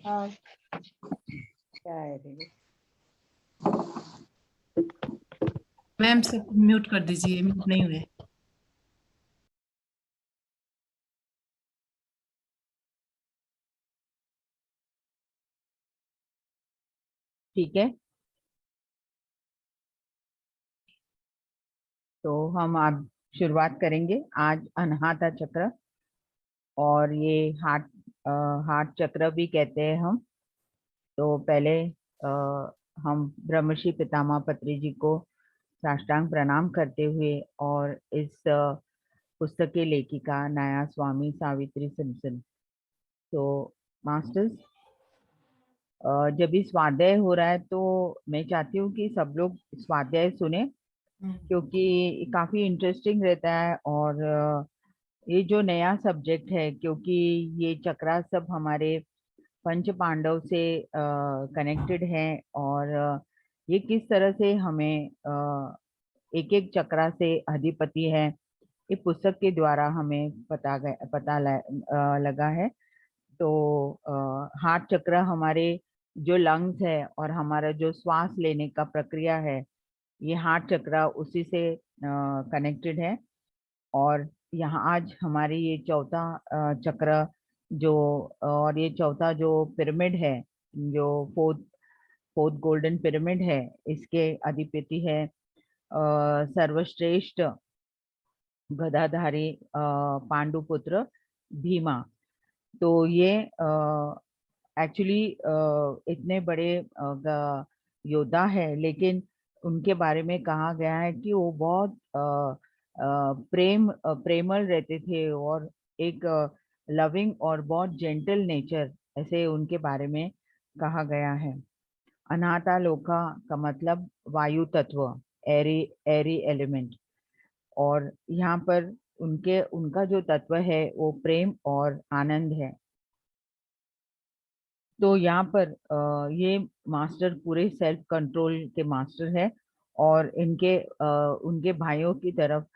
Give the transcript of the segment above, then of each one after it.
हाँ, क्या है दीदी? मैम से म्यूट कर दीजिए, म्यूट नहीं हुए। ठीक है, तो हम आज शुरुआत करेंगे। आज अनाहता चक्र, और ये हार्ट हार्ट चक्र भी कहते हैं हम। तो पहले हम ब्रह्मर्षि पितामह पत्री जी को साष्टांग प्रणाम करते हुए, और इस पुस्तक के लेखिका नया स्वामी सावित्री सिंपसन। तो मास्टर्स, जब भी स्वाध्याय हो रहा है तो मैं चाहती हूँ कि सब लोग स्वाध्याय सुने, क्योंकि काफी इंटरेस्टिंग रहता है। और ये जो नया सब्जेक्ट है, क्योंकि ये चक्रा सब हमारे पंच पांडव से कनेक्टेड हैं, और ये किस तरह से हमें एक एक चक्रा से अधिपति है, ये पुस्तक के द्वारा हमें लगा है। तो हार्ट चक्र हमारे जो लंग्स है और हमारा जो श्वास लेने का प्रक्रिया है, ये हार्ट चक्र उसी से कनेक्टेड है। और यहाँ आज हमारी ये चौथा चक्र जो, और ये चौथा जो पिरामिड है, जो फोर्थ फोर्थ गोल्डन पिरामिड है, इसके अधिपति है सर्वश्रेष्ठ गदाधारी पांडुपुत्र भीमा। तो ये एक्चुअली इतने बड़े योद्धा है, लेकिन उनके बारे में कहा गया है कि वो बहुत प्रेमल रहते थे, और एक लविंग और बहुत जेंटल नेचर, ऐसे उनके बारे में कहा गया है। अनाथा लोका का मतलब वायु तत्व, एरी एरी एलिमेंट। और यहाँ पर उनके उनका जो तत्व है वो प्रेम और आनंद है। तो यहाँ पर ये मास्टर पूरे सेल्फ कंट्रोल के मास्टर है, और इनके उनके भाइयों की तरफ,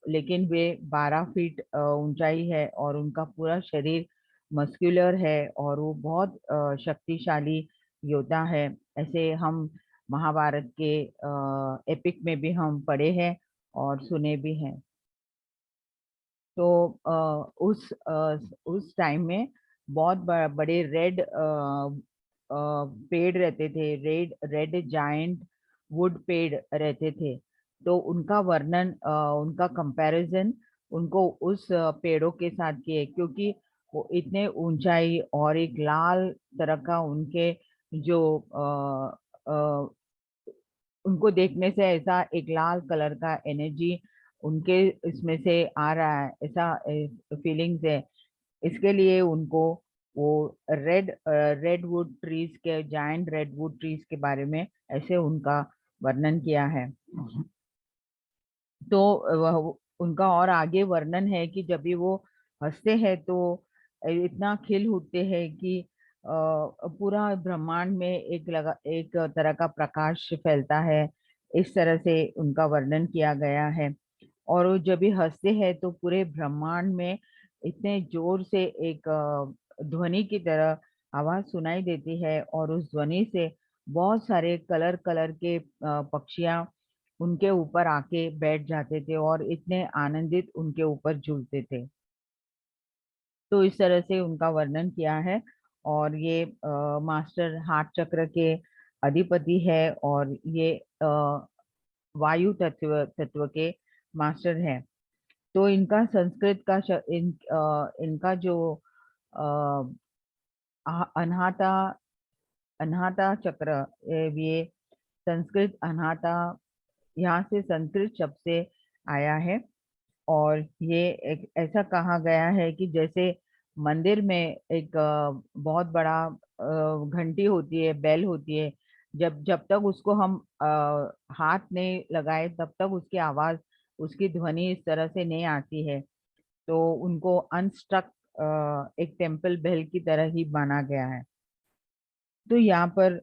लेकिन वे 12 फीट ऊंचाई है, और उनका पूरा शरीर मस्कुलर है, और वो बहुत शक्तिशाली योद्धा है। ऐसे हम महाभारत के एपिक में भी हम पढ़े हैं और सुने भी हैं। तो उस टाइम में बहुत बड़े रेड पेड़ रहते थे, रेड रेड जायंट वुड पेड़ रहते थे। तो उनका वर्णन, उनका कंपैरिजन उनको उस पेड़ों के साथ किए, क्योंकि वो इतने ऊंचाई और एक लाल तरह का उनके जो उनको देखने से ऐसा एक लाल कलर का एनर्जी उनके इसमें से आ रहा है, ऐसा फीलिंग्स है। इसके लिए उनको वो रेड वुड ट्रीज के, जायंट रेड वुड ट्रीज के बारे में ऐसे उनका वर्णन किया है। तो उनका और आगे वर्णन है कि जब भी वो हंसते हैं तो इतना खिल उठते हैं कि पूरा ब्रह्मांड में एक तरह का प्रकाश फैलता है। इस तरह से उनका वर्णन किया गया है। और वो जब भी हंसते हैं तो पूरे ब्रह्मांड में इतने जोर से एक ध्वनि की तरह आवाज सुनाई देती है, और उस ध्वनि से बहुत सारे कलर कलर के पक्षियां उनके ऊपर आके बैठ जाते थे, और इतने आनंदित उनके ऊपर झूलते थे। तो इस तरह से उनका वर्णन किया है। और ये मास्टर हार्ट चक्र के अधिपति है, और ये वायु तत्व के मास्टर हैं। तो इनका संस्कृत का इनका जो अनाहता अनाहता चक्र, ये संस्कृत अनाहता, यहाँ से संस्कृत शब्द से आया है। और ये एक ऐसा कहा गया है कि जैसे मंदिर में एक बहुत बड़ा घंटी होती है, बेल होती है, जब जब तक उसको हम हाथ नहीं लगाए तब तक उसकी आवाज, उसकी ध्वनि इस तरह से नहीं आती है। तो उनको अनस्ट्रक एक टेम्पल बेल की तरह ही माना गया है। तो यहाँ पर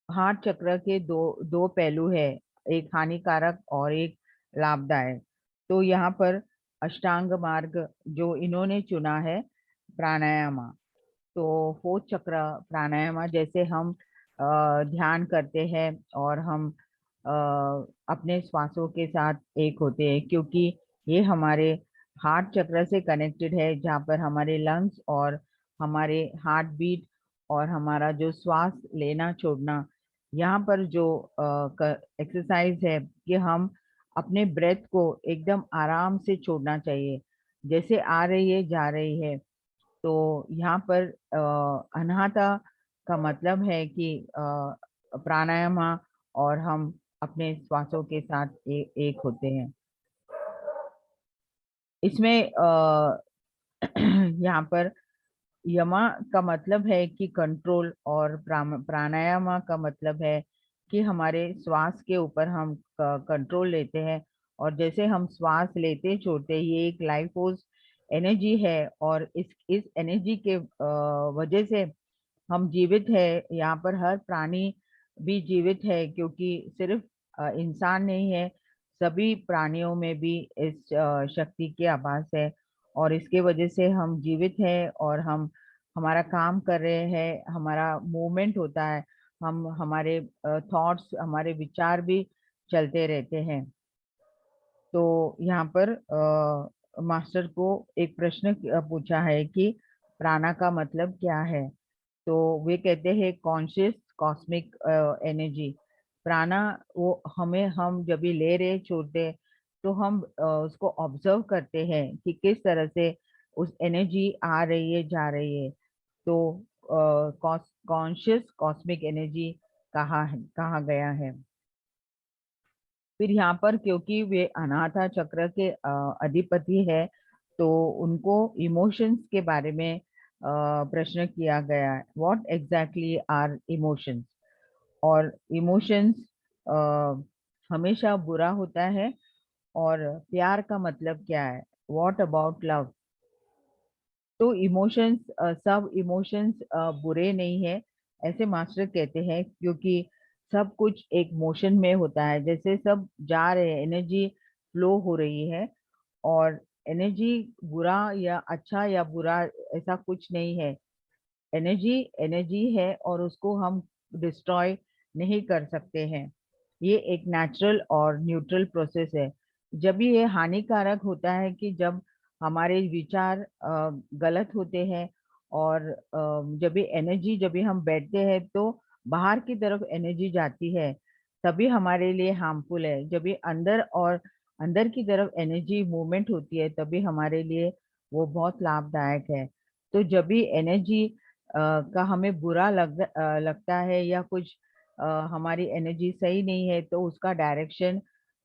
हार्ट चक्र के दो दो पहलू है, एक हानिकारक और एक लाभदायक। तो यहाँ पर अष्टांग मार्ग जो इन्होंने चुना है, प्राणायाम, तो फोर्थ चक्र प्राणायाम, जैसे हम ध्यान करते हैं और हम अ, अपने श्वासों के साथ एक होते हैं, क्योंकि ये हमारे हार्ट चक्र से कनेक्टेड है, जहाँ पर हमारे लंग्स और हमारे हार्ट बीट और हमारा जो श्वास लेना छोड़ना, यहाँ पर जो एक्सरसाइज है कि हम अपने ब्रेथ को एकदम आराम से छोड़ना चाहिए, जैसे आ रही है जा रही है। तो यहाँ पर अनाहता का मतलब है कि प्राणायाम, और हम अपने श्वासों के साथ एक होते हैं। इसमें यहाँ पर यमा का मतलब है कि कंट्रोल, और प्राणायाम का मतलब है कि हमारे श्वास के ऊपर हम कंट्रोल लेते हैं। और जैसे हम श्वास लेते छोड़ते, ये एक लाइफ फोर्स एनर्जी है, और इस एनर्जी के वजह से हम जीवित है। यहाँ पर हर प्राणी भी जीवित है, क्योंकि सिर्फ इंसान नहीं है, सभी प्राणियों में भी इस शक्ति के आभास है, और इसके वजह से हम जीवित हैं, और हम हमारा काम कर रहे हैं, हमारा मूवमेंट होता है, हम हमारे थॉट्स, हमारे विचार भी चलते रहते हैं। तो यहाँ पर मास्टर को एक प्रश्न पूछा है कि प्राणा का मतलब क्या है। तो वे कहते हैं कॉन्शियस कॉस्मिक एनर्जी। प्राणा वो हमें, हम जब भी ले रहे छोड़ते, तो हम उसको ऑब्जर्व करते हैं कि किस तरह से उस एनर्जी आ रही है जा रही है। तो कॉन्शियस कॉस्मिक एनर्जी कहा गया है। फिर यहाँ पर क्योंकि वे अनाथा चक्र के अधिपति है, तो उनको इमोशंस के बारे में प्रश्न किया गया है, व्हाट एग्जैक्टली आर इमोशंस। और इमोशंस हमेशा बुरा होता है, और प्यार का मतलब क्या है, व्हाट अबाउट लव। तो इमोशंस, सब इमोशंस बुरे नहीं है, ऐसे मास्टर कहते हैं, क्योंकि सब कुछ एक मोशन में होता है, जैसे सब जा रहे हैं, एनर्जी फ्लो हो रही है। और एनर्जी बुरा या अच्छा या बुरा ऐसा कुछ नहीं है। एनर्जी एनर्जी है, और उसको हम डिस्ट्रॉय नहीं कर सकते हैं। ये एक नेचुरल और न्यूट्रल प्रोसेस है। जब भी ये हानिकारक होता है कि जब हमारे विचार गलत होते हैं, और जब भी एनर्जी, जब भी हम बैठते हैं तो बाहर की तरफ एनर्जी जाती है, तभी हमारे लिए हार्मफुल है। जब भी अंदर और अंदर की तरफ एनर्जी मूवमेंट होती है, तभी हमारे लिए वो बहुत लाभदायक है। तो जब भी एनर्जी का हमें बुरा लगता है, या कुछ हमारी एनर्जी सही नहीं है, तो उसका डायरेक्शन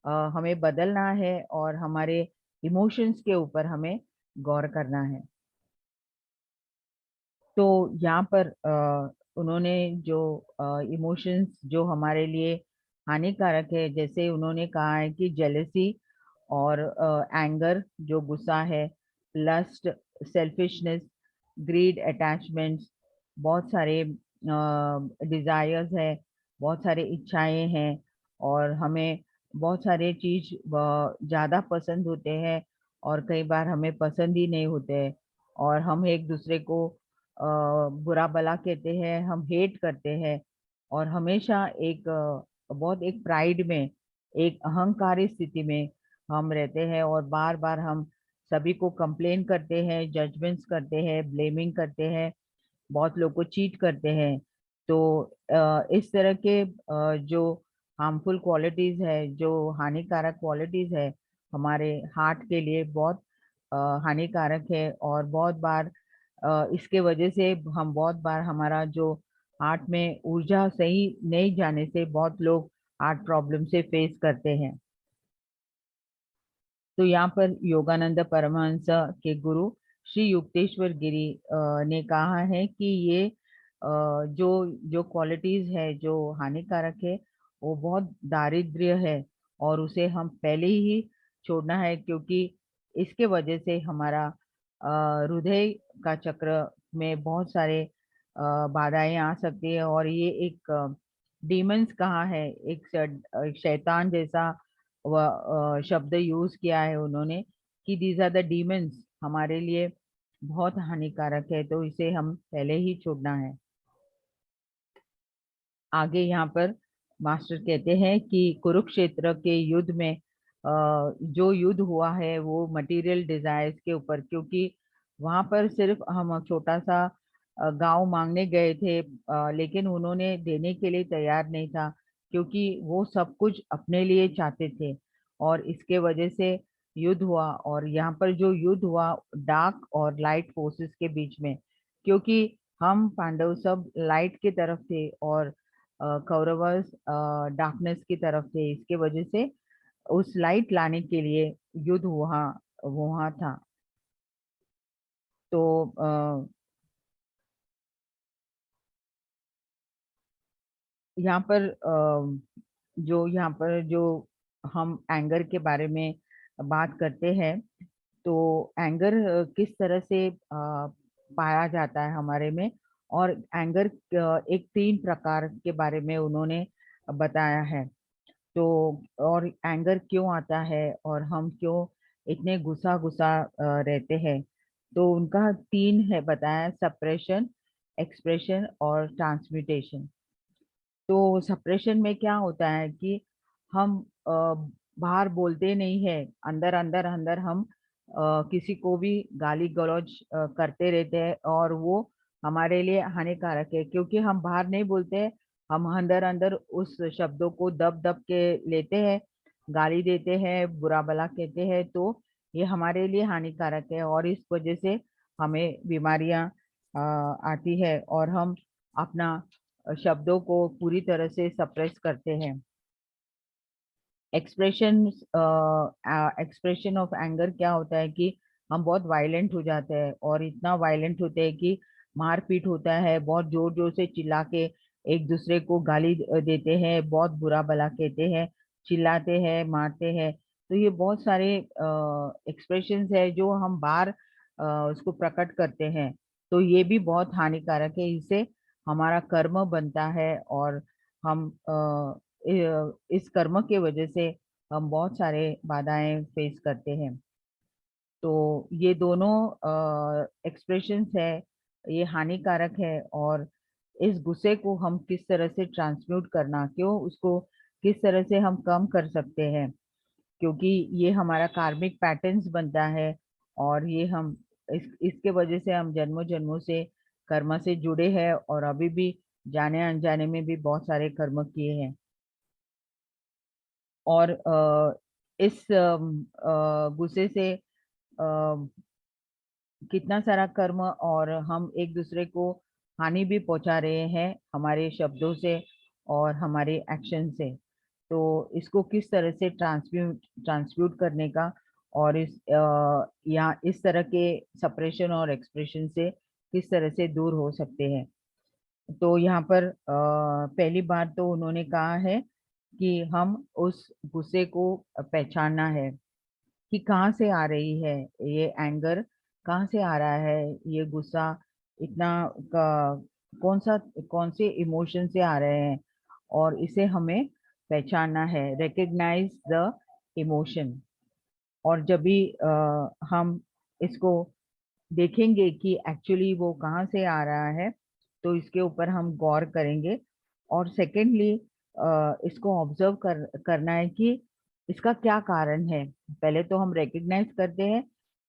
हमें बदलना है, और हमारे इमोशंस के ऊपर हमें गौर करना है। तो यहाँ पर उन्होंने जो इमोशंस जो हमारे लिए हानिकारक है, जैसे उन्होंने कहा है कि जेलसी और एंगर जो गुस्सा है, लस्ट, सेल्फिशनेस, ग्रीड, अटैचमेंट्स, बहुत सारे डिजायर्स है, बहुत सारे इच्छाएं हैं, और हमें बहुत सारे चीज ज्यादा पसंद होते हैं, और कई बार हमें पसंद ही नहीं होते हैं, और हम एक दूसरे को बुरा भला कहते हैं, हम हेट करते हैं, और हमेशा एक बहुत एक प्राइड में, एक अहंकारी स्थिति में हम रहते हैं, और बार बार हम सभी को कंप्लेन करते हैं, जजमेंट्स करते हैं, ब्लेमिंग करते हैं, बहुत लोग को चीट करते हैं। तो इस तरह के जो हार्मफुल क्वालिटीज है, जो हानिकारक क्वालिटीज है, हमारे हार्ट के लिए बहुत अ, हानिकारक है। और बहुत बार इसके वजह से हम बहुत बार हमारा जो हार्ट में ऊर्जा सही नहीं जाने से बहुत लोग हार्ट प्रॉब्लम से फेस करते हैं। तो यहाँ पर योगानंद परमहंस के गुरु श्री युक्तेश्वर गिरी ने कहा है कि ये जो जो क्वालिटीज है जो हानिकारक है, वो बहुत दारिद्र्य है, और उसे हम पहले ही छोड़ना है, क्योंकि इसके वजह से हमारा हृदय का चक्र में बहुत सारे बाधाएं आ सकती है। और ये एक डीमंस कहा है, एक शैतान जैसा शब्द यूज किया है उन्होंने, कि दीज आर द डीमंस हमारे लिए, बहुत हानिकारक है, तो इसे हम पहले ही छोड़ना है। आगे यहाँ पर मास्टर कहते हैं कि कुरुक्षेत्र के युद्ध में जो युद्ध हुआ है वो मटेरियल डिजायर्स के ऊपर, क्योंकि वहां पर सिर्फ हम छोटा सा गांव मांगने गए थे, लेकिन उन्होंने देने के लिए तैयार नहीं था, क्योंकि वो सब कुछ अपने लिए चाहते थे। और इसके वजह से युद्ध हुआ। और यहाँ पर जो युद्ध हुआ डार्क और लाइट फोर्सेस के बीच में, क्योंकि हम पांडव सब लाइट की तरफ थे और कौरवस डार्कनेस की तरफ थे। इसके वजह से उस लाइट लाने के लिए युद्ध वहाँ वहाँ था। तो यहाँ पर यहाँ पर जो हम एंगर के बारे में बात करते हैं, तो एंगर किस तरह से पाया जाता है हमारे में। और एंगर एक 3 प्रकार के बारे में उन्होंने बताया है। तो और एंगर क्यों आता है और हम क्यों इतने गुस्सा गुस्सा रहते हैं, तो उनका 3 है बताया: सप्रेशन, एक्सप्रेशन और ट्रांसम्यूटेशन। तो सप्रेशन में क्या होता है कि हम बाहर बोलते नहीं है, अंदर अंदर अंदर हम किसी को भी गाली गलौज करते रहते हैं, और वो हमारे लिए हानिकारक है, क्योंकि हम बाहर नहीं बोलते हैं, हम अंदर अंदर उस शब्दों को दब दब के लेते हैं, गाली देते हैं, बुरा भला कहते हैं। तो ये हमारे लिए हानिकारक है, और इस वजह से हमें बीमारियां आती है, और हम अपना शब्दों को पूरी तरह से सप्रेस करते हैं। एक्सप्रेशन एक्सप्रेशन ऑफ एंगर क्या होता है कि हम बहुत वायलेंट हो जाते हैं, और इतना वायलेंट होते हैं कि मारपीट होता है, बहुत जोर जोर से चिल्ला के एक दूसरे को गाली देते हैं, बहुत बुरा भला कहते हैं, चिल्लाते हैं, मारते हैं। तो ये बहुत सारे एक्सप्रेशंस है जो हम बाहर उसको प्रकट करते हैं। तो ये भी बहुत हानिकारक है, इससे हमारा कर्म बनता है, और हम इस कर्म के वजह से हम बहुत सारे बाधाएं फेस करते हैं। तो ये दोनों एक्सप्रेशंस है, ये हानिकारक है। और इस गुस्से को हम किस तरह से ट्रांसम्यूट करना, क्यों उसको किस तरह से हम कम कर सकते हैं, क्योंकि ये हमारा कार्मिक पैटर्न्स बनता है, और ये हम इसके वजह से हम जन्मों जन्मों से कर्म से जुड़े हैं, और अभी भी जाने अनजाने में भी बहुत सारे कर्म किए हैं। और इस गुस्से से कितना सारा कर्म, और हम एक दूसरे को हानि भी पहुंचा रहे हैं हमारे शब्दों से और हमारे एक्शन से। तो इसको किस तरह से ट्रांसम्यूट करने का, और यहाँ इस तरह के सप्रेशन और एक्सप्रेशन से किस तरह से दूर हो सकते हैं। तो यहाँ पर पहली बात तो उन्होंने कहा है कि हम उस गुस्से को पहचानना है कि कहाँ से आ रही है ये एंगर, कहाँ से आ रहा है ये गुस्सा, इतना कौन से इमोशन से आ रहे हैं, और इसे हमें पहचानना है, रिकग्नाइज द इमोशन। और जब भी हम इसको देखेंगे कि एक्चुअली वो कहाँ से आ रहा है, तो इसके ऊपर हम गौर करेंगे। और सेकेंडली इसको ऑब्जर्व करना है कि इसका क्या कारण है। पहले तो हम रिकग्नाइज करते हैं,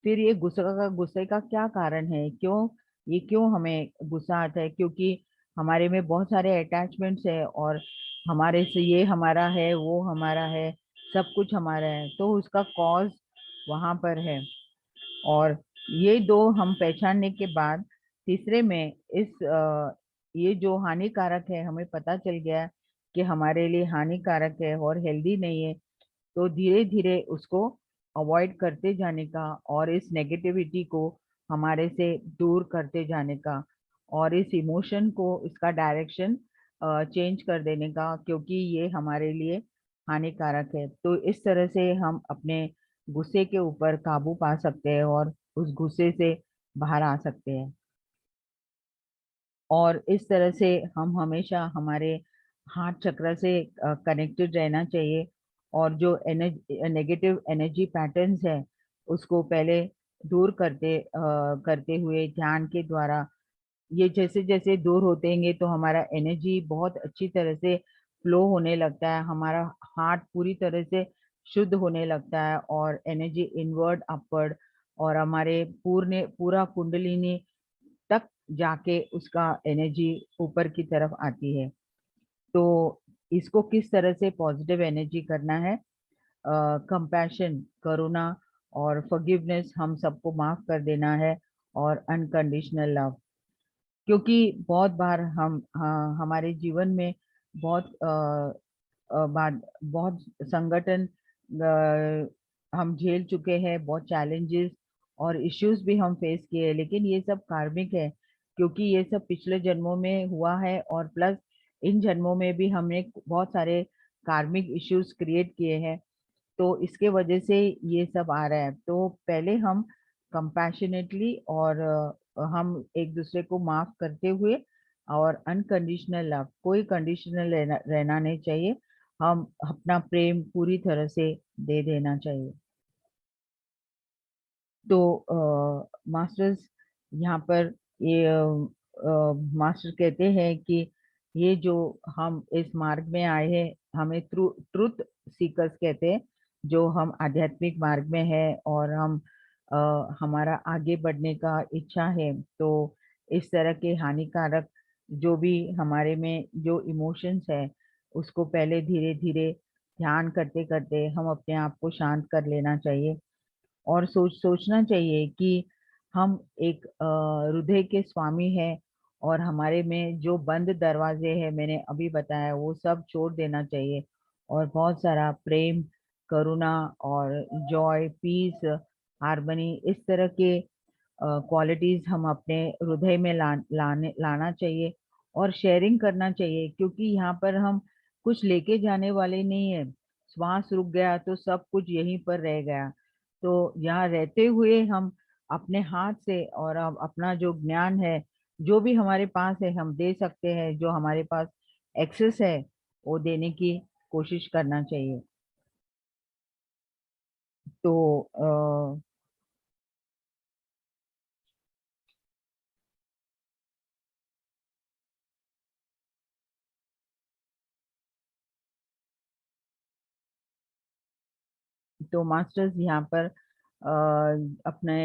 फिर ये गुस्से का क्या कारण है, क्यों हमें गुस्सा आता है, क्योंकि हमारे में बहुत सारे अटैचमेंट्स है, और हमारे से ये हमारा है, वो हमारा है, सब कुछ हमारा है, तो उसका कॉज वहां पर है। और ये दो हम पहचानने के बाद तीसरे में ये जो हानिकारक है, हमें पता चल गया कि हमारे लिए हानिकारक है और हेल्दी नहीं है, तो धीरे धीरे उसको अवॉइड करते जाने का, और इस नेगेटिविटी को हमारे से दूर करते जाने का, और इस इमोशन को इसका डायरेक्शन चेंज कर देने का, क्योंकि ये हमारे लिए हानिकारक है। तो इस तरह से हम अपने गुस्से के ऊपर काबू पा सकते हैं, और उस गुस्से से बाहर आ सकते हैं। और इस तरह से हम हमेशा हमारे हार्ट चक्र से कनेक्टेड रहना चाहिए, और जो नेगेटिव एनर्जी पैटर्न्स है उसको पहले दूर करते हुए ध्यान के द्वारा ये जैसे जैसे दूर होतेंगे तो हमारा एनर्जी बहुत अच्छी तरह से फ्लो होने लगता है, हमारा हार्ट पूरी तरह से शुद्ध होने लगता है और एनर्जी इनवर्ड अपवर्ड और हमारे पूरा कुंडलिनी तक जाके उसका एनर्जी ऊपर की तरफ आती है। तो इसको किस तरह से पॉजिटिव एनर्जी करना है, कंपैशन करुणा और फॉरगिवनेस, हम सबको माफ कर देना है और अनकंडीशनल लव। क्योंकि बहुत बार हम हमारे जीवन में बहुत बाद बहुत संगठन हम झेल चुके हैं, बहुत चैलेंजेस और इश्यूज भी हम फेस किए हैं, लेकिन ये सब कार्मिक है क्योंकि ये सब पिछले जन्मों में हुआ है और प्लस इन जन्मों में भी हमने बहुत सारे कार्मिक इश्यूज क्रिएट किए हैं, तो इसके वजह से ये सब आ रहा है। तो पहले हम कंपैशनेटली और हम एक दूसरे को माफ करते हुए और अनकंडीशनल लव, कोई कंडीशनल रहना नहीं चाहिए, हम अपना प्रेम पूरी तरह से दे देना चाहिए। तो मास्टर्स यहाँ पर ये मास्टर कहते हैं कि ये जो हम इस मार्ग में आए हैं, हमें ट्रुथ सीकर्स कहते हैं, जो हम आध्यात्मिक मार्ग में है और हम हमारा आगे बढ़ने का इच्छा है, तो इस तरह के हानिकारक जो भी हमारे में जो इमोशंस है उसको पहले धीरे धीरे ध्यान करते करते हम अपने आप को शांत कर लेना चाहिए और सोचना चाहिए कि हम एक हृदय के स्वामी हैं और हमारे में जो बंद दरवाजे हैं मैंने अभी बताया वो सब छोड़ देना चाहिए और बहुत सारा प्रेम, करुणा और जॉय, पीस, हार्मनी, इस तरह के क्वालिटीज हम अपने हृदय में लाना चाहिए और शेयरिंग करना चाहिए, क्योंकि यहाँ पर हम कुछ लेके जाने वाले नहीं है। श्वास रुक गया तो सब कुछ यहीं पर रह गया। तो यहाँ रहते हुए हम अपने हाथ से और अब अपना जो ज्ञान है, जो भी हमारे पास है हम दे सकते हैं, जो हमारे पास एक्सेस है वो देने की कोशिश करना चाहिए। तो मास्टर्स यहाँ पर अपने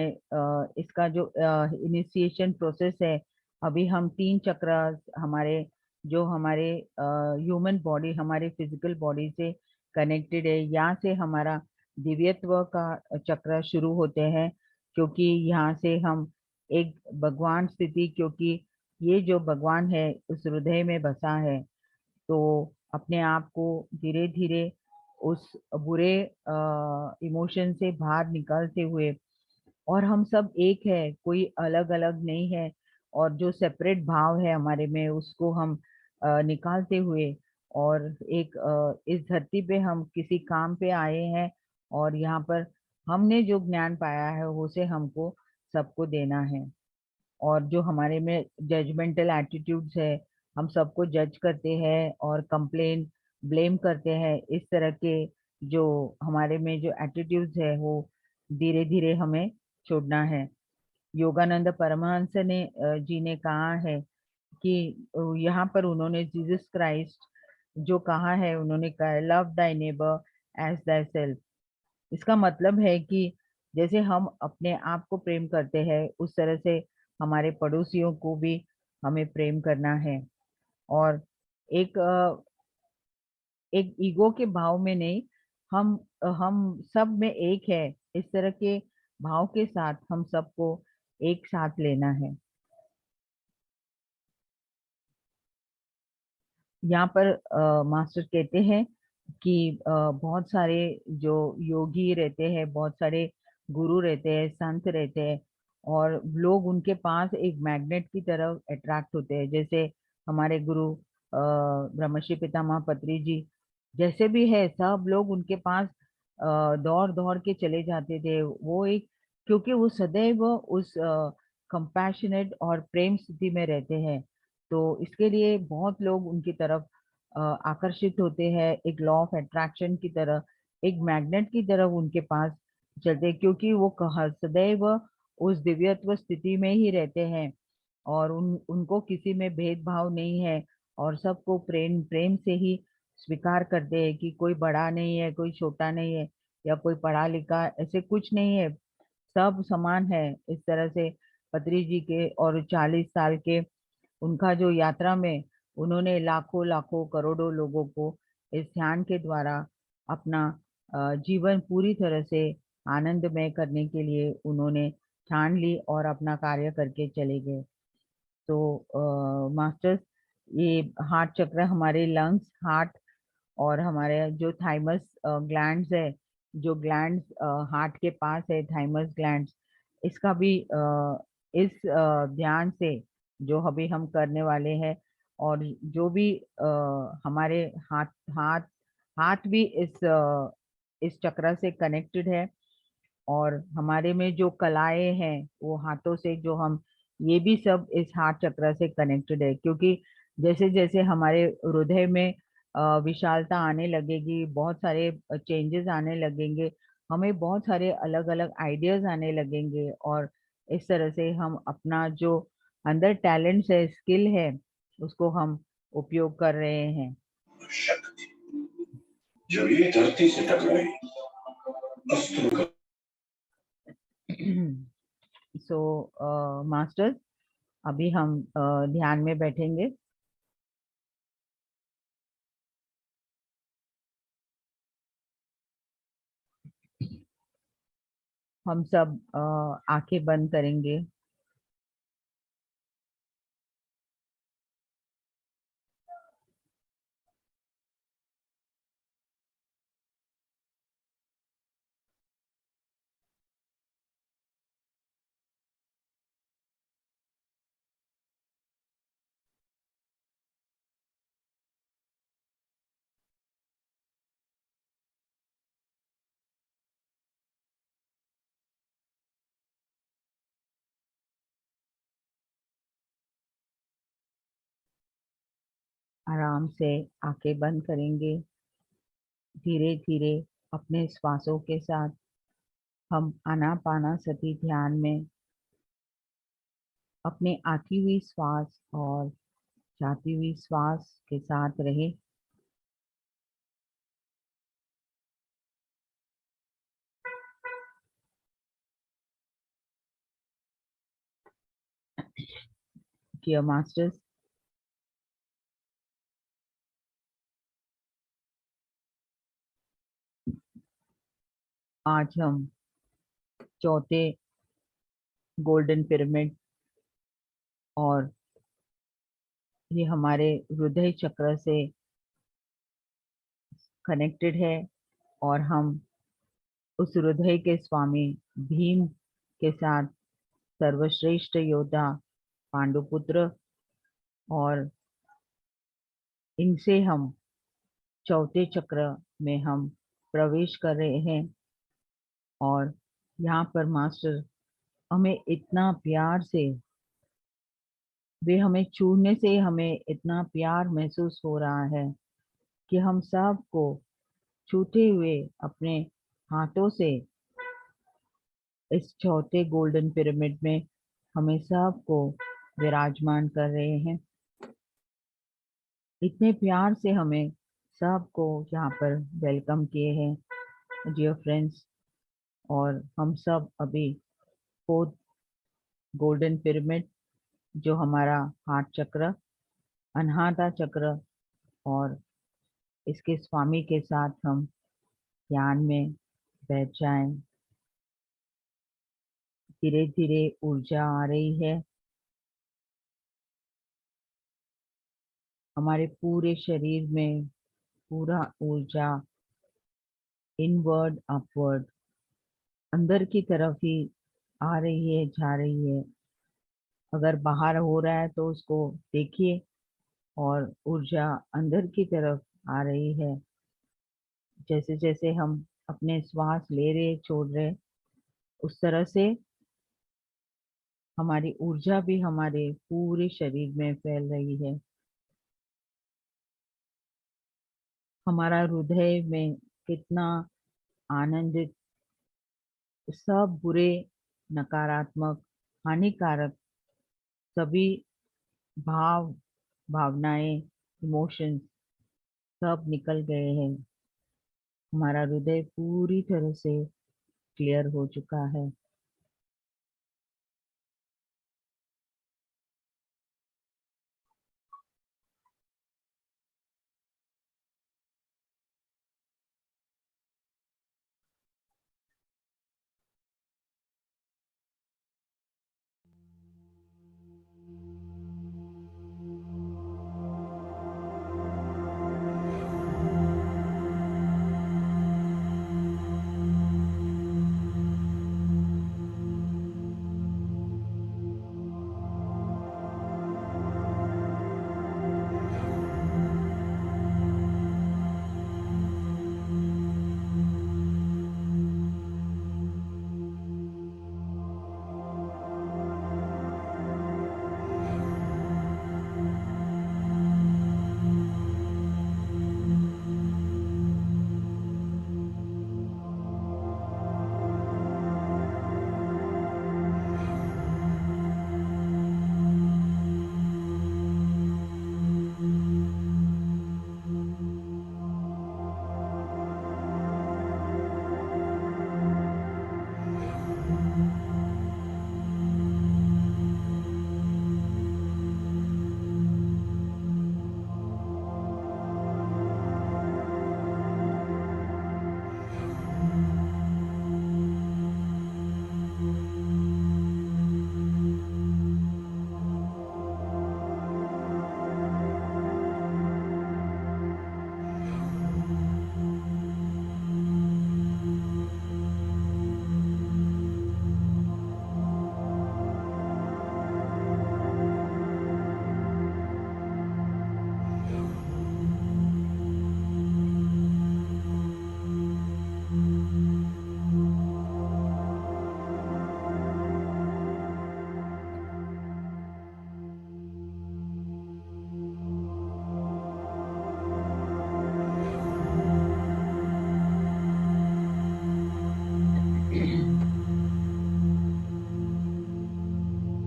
इसका जो इनिशिएशन प्रोसेस है, अभी हम 3 चक्र हमारे जो हमारे ह्यूमन बॉडी, हमारे फिजिकल बॉडी से कनेक्टेड है, यहाँ से हमारा दिव्यत्व का चक्र शुरू होते हैं, क्योंकि यहाँ से हम एक भगवान स्थिति, क्योंकि ये जो भगवान है उस हृदय में बसा है, तो अपने आप को धीरे धीरे उस बुरे इमोशन से बाहर निकलते हुए, और हम सब एक है, कोई अलग अलग नहीं है, और जो सेपरेट भाव है हमारे में उसको हम निकालते हुए और एक इस धरती पे हम किसी काम पे आए हैं और यहाँ पर हमने जो ज्ञान पाया है उसे हमको सबको देना है। और जो हमारे में जजमेंटल एटीट्यूड्स है, हम सबको जज करते हैं और कंप्लेन ब्लेम करते हैं, इस तरह के जो हमारे में जो एटीट्यूड्स है वो धीरे धीरे हमें छोड़ना है। योगानंद परमहंस जी ने कहा है कि यहाँ पर उन्होंने जीसस क्राइस्ट जो कहा है, उन्होंने कहा love thy neighbour as thyself. इसका मतलब है कि जैसे हम अपने आप को प्रेम करते हैं उस तरह से हमारे पड़ोसियों को भी हमें प्रेम करना है। और एक एक ईगो के भाव में नहीं, हम सब में एक है, इस तरह के भाव के साथ हम सबको एक साथ लेना है। यहाँ पर मास्टर कहते हैं कि बहुत सारे जो योगी रहते हैं, बहुत सारे गुरु रहते हैं, संत रहते हैं, और लोग उनके पास एक मैग्नेट की तरह अट्रैक्ट होते हैं। जैसे हमारे गुरु ब्रह्मश्री पितामह पत्री जी जैसे भी है, सब लोग उनके पास दौड़ दौड़ के चले जाते थे। वो एक, क्योंकि वो सदैव उस कंपैशनेट और प्रेम स्थिति में रहते हैं, तो इसके लिए बहुत लोग उनकी तरफ आकर्षित होते हैं, एक लॉ ऑफ अट्रैक्शन की तरह, एक मैग्नेट की तरह उनके पास चलते, क्योंकि वो सदैव उस दिव्यत्व स्थिति में ही रहते हैं, और उनको किसी में भेदभाव नहीं है, और सबको प्रेम प्रेम से ही स्वीकार करते हैं कि कोई बड़ा नहीं है, कोई छोटा नहीं है, या कोई पढ़ा लिखा, ऐसे कुछ नहीं है, सब समान है। इस तरह से पत्री जी के, और 40 साल के उनका जो यात्रा में उन्होंने लाखों लाखों करोड़ों लोगों को इस ध्यान के द्वारा अपना जीवन पूरी तरह से आनंदमय करने के लिए उन्होंने ठान ली और अपना कार्य करके चले गए। तो मास्टर्स, ये हार्ट चक्र हमारे लंग्स, हार्ट, और हमारे जो थाइमस ग्लैंड्स है, जो ग्लैंड्स हार्ट के पास है, थाइमस ग्लैंड्स, इसका भी इस ध्यान से जो अभी हम करने वाले हैं, और जो भी हमारे हाथ हाथ हाथ भी इस चक्र से कनेक्टेड है, और हमारे में जो कलाएं हैं वो हाथों से, जो हम, ये भी सब इस हार्ट चक्र से कनेक्टेड है। क्योंकि जैसे जैसे हमारे हृदय में विशालता आने लगेगी, बहुत सारे चेंजेस आने लगेंगे, हमें बहुत सारे अलग अलग आइडियाज आने लगेंगे, और इस तरह से हम अपना जो अंदर टैलेंट्स है, स्किल है, उसको हम उपयोग कर रहे हैं। शक्ति जब ये धरती से टकराई, सो मास्टर्स, अभी हम ध्यान में बैठेंगे। हम सब आंखें बंद करेंगे। आराम से आंखें बंद करेंगे। धीरे धीरे अपने श्वासों के साथ हम आनापानासति ध्यान में अपने आती हुई श्वास और जाती हुई श्वास के साथ रहे। डियर मास्टर्स, आज हम चौथे गोल्डन पिरामिड, और ये हमारे हृदय चक्र से कनेक्टेड है, और हम उस हृदय के स्वामी भीम के साथ, सर्वश्रेष्ठ योद्धा पांडुपुत्र, और इनसे हम चौथे चक्र में हम प्रवेश कर रहे हैं। और यहाँ पर मास्टर हमें इतना प्यार से, वे हमें छूने से हमें इतना प्यार महसूस हो रहा है कि हम सबको छूते हुए अपने हाथों से इस चौथे गोल्डन पिरामिड में हमें सबको विराजमान कर रहे हैं। इतने प्यार से हमें सबको यहाँ पर वेलकम किए हैं डियर फ्रेंड्स। और हम सब अभी फोर्थ गोल्डन पिरामिड, जो हमारा हार्ट चक्र, अनाहता चक्र, और इसके स्वामी के साथ हम ध्यान में बैठ जाएं। धीरे धीरे ऊर्जा आ रही है हमारे पूरे शरीर में, पूरा ऊर्जा इनवर्ड अपवर्ड अंदर की तरफ ही आ रही है, जा रही है। अगर बाहर हो रहा है तो उसको देखिए, और ऊर्जा अंदर की तरफ आ रही है। जैसे जैसे हम अपने श्वास ले रहे, छोड़ रहे, उस तरह से हमारी ऊर्जा भी हमारे पूरे शरीर में फैल रही है। हमारा हृदय में कितना आनंदित सब बुरे, नकारात्मक, हानिकारक सभी भाव, भावनाएं, इमोशंस सब निकल गए हैं। हमारा हृदय पूरी तरह से क्लियर हो चुका है।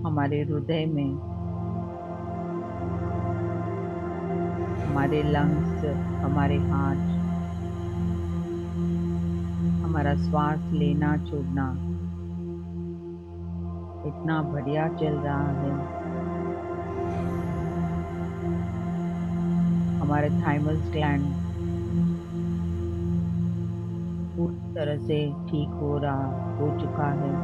हमारे हृदय में हमारे लंग्स, हमारे हार्ट, हमारा श्वास लेना छोड़ना इतना बढ़िया चल रहा है। हमारे थाइमस ग्लैंड पूरी तरह से ठीक हो चुका है।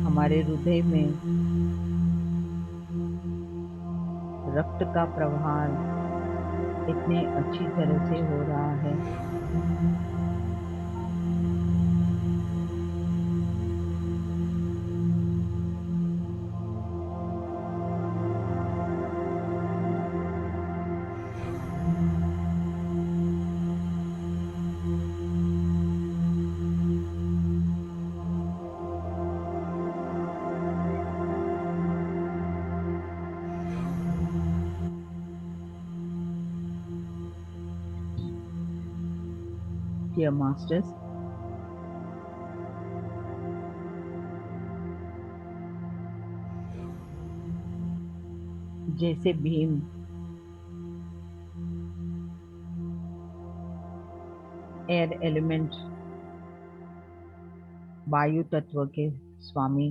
हमारे हृदय में रक्त का प्रवाह इतने अच्छी तरह से हो रहा है। Dear Masters, जैसे भीम एयर एलिमेंट वायु तत्व के स्वामी,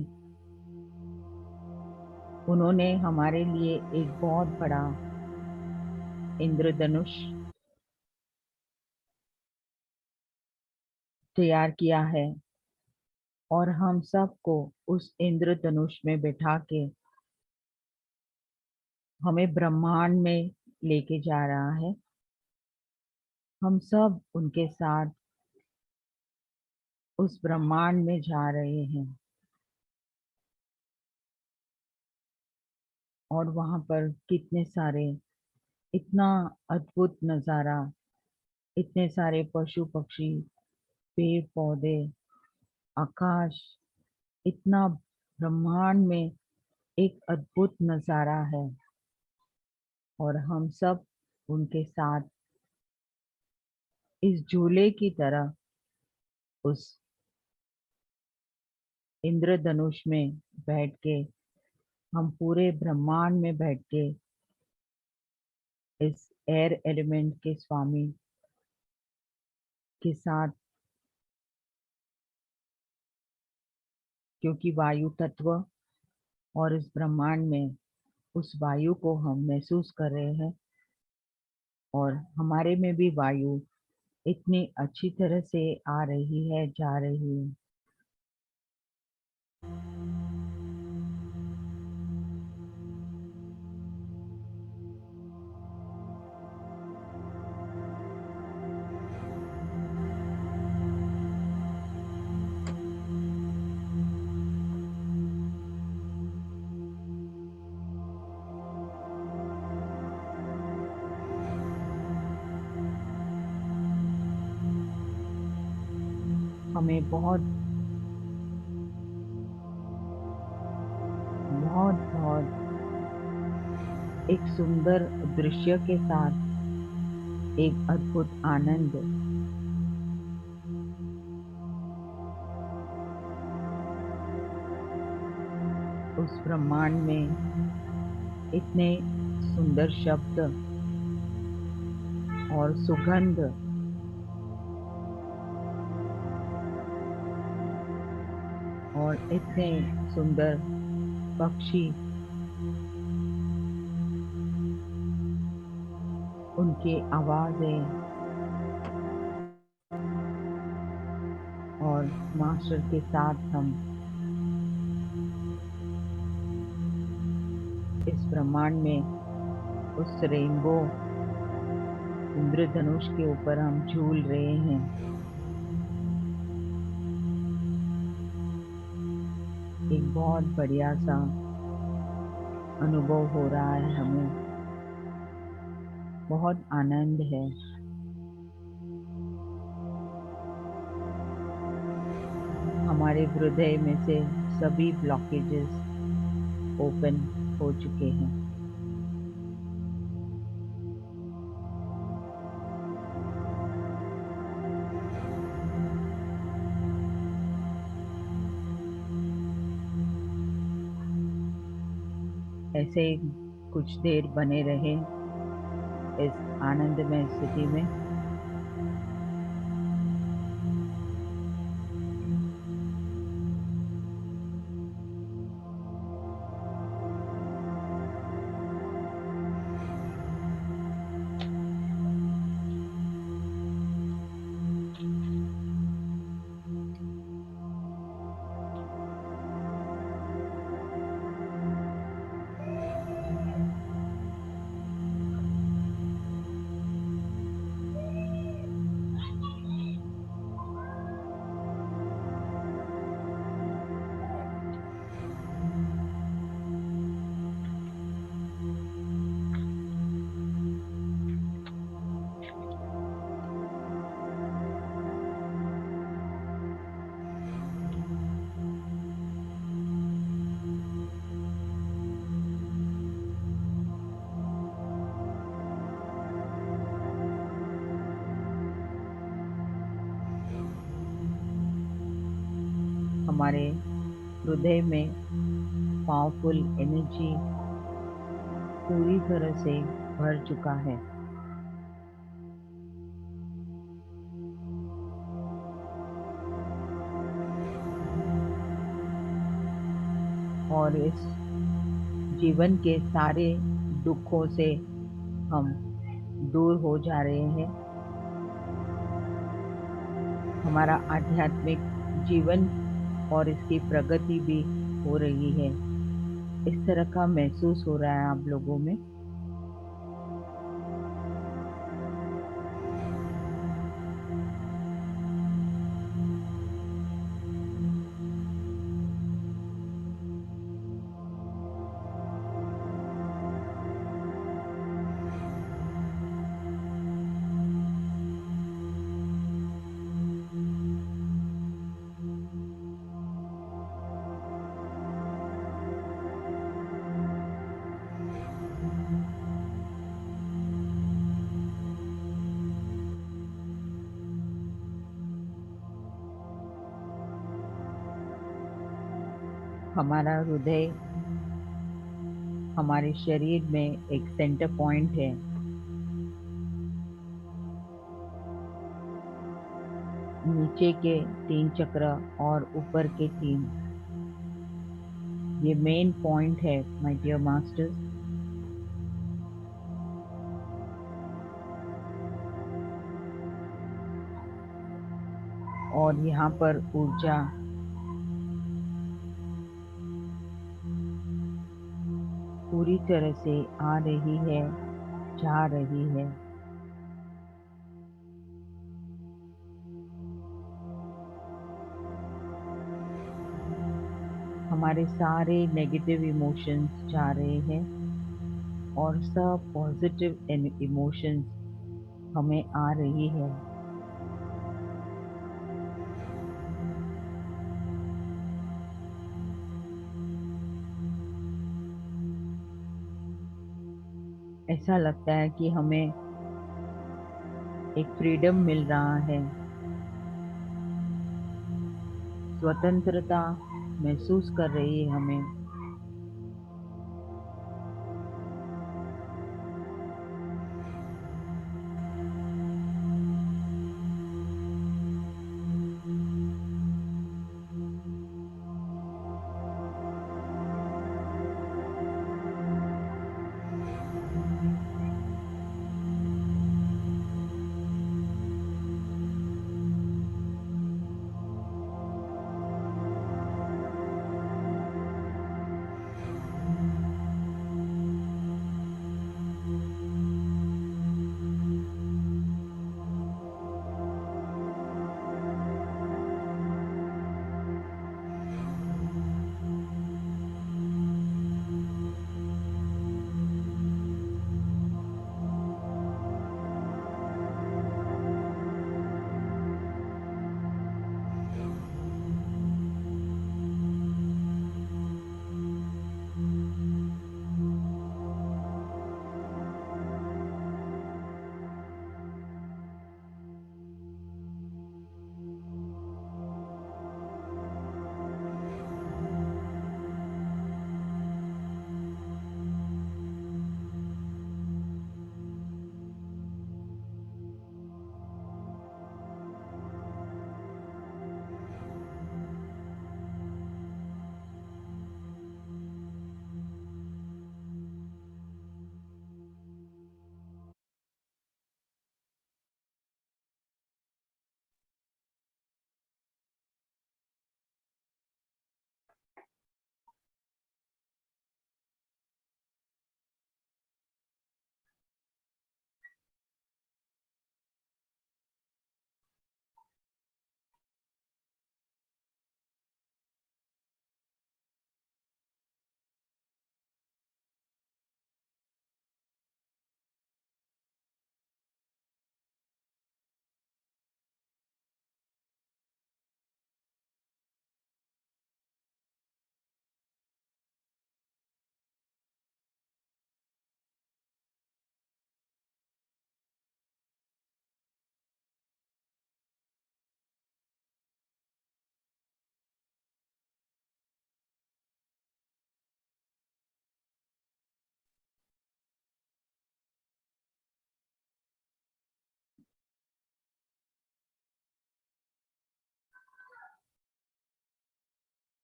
उन्होंने हमारे लिए एक बहुत बड़ा इंद्रधनुष तैयार किया है और हम सबको उस इंद्रधनुष में बैठा के हमें ब्रह्मांड में लेके जा रहा है। हम सब उनके साथ उस ब्रह्मांड में जा रहे हैं और वहां पर कितने सारे, इतना अद्भुत नजारा, इतने सारे पशु पक्षी, पेड़ पौधे, आकाश, इतना ब्रह्मांड में एक अद्भुत नजारा है और हम सब उनके साथ इस झूले की तरह उस इंद्रधनुष में बैठ के, हम पूरे ब्रह्मांड में बैठ के इस एयर एलिमेंट के स्वामी के साथ, क्योंकि वायु तत्व और इस ब्रह्मांड में उस वायु को हम महसूस कर रहे हैं, और हमारे में भी वायु इतनी अच्छी तरह से आ रही है, जा रही है। हमें बहुत बहुत बहुत एक सुंदर दृश्य के साथ एक अद्भुत आनंद, उस ब्रह्मांड में इतने सुंदर शब्द और सुगंध और इतने सुंदर पक्षी, उनकी आवाजें और मास्टर के साथ हम इस ब्रह्मांड में उस रेनबो इंद्रधनुष के ऊपर हम झूल रहे हैं। एक बहुत बढ़िया सा अनुभव हो रहा है, हमें बहुत आनंद है। हमारे हृदय में से सभी ब्लॉकेजेस ओपन हो चुके हैं। ऐसे ही कुछ देर बने रहे इस आनंदमय स्थिति में। हमारे हृदय में पावरफुल एनर्जी पूरी तरह से भर चुका है, और इस जीवन के सारे दुखों से हम दूर हो जा रहे हैं। हमारा आध्यात्मिक जीवन और इसकी प्रगति भी हो रही है। इस तरह का महसूस हो रहा है आप लोगों में। हमारा हृदय हमारे शरीर में एक सेंटर पॉइंट है। नीचे के 3 चक्र और ऊपर के 3, ये मेन पॉइंट है माय डियर मास्टर्स। और यहाँ पर ऊर्जा पूरी तरह से आ रही है, जा रही है। हमारे सारे नेगेटिव इमोशंस जा रहे हैं और सब पॉजिटिव इमोशंस हमें आ रही है। ऐसा लगता है कि हमें एक फ्रीडम मिल रहा है, स्वतंत्रता महसूस कर रही है हमें।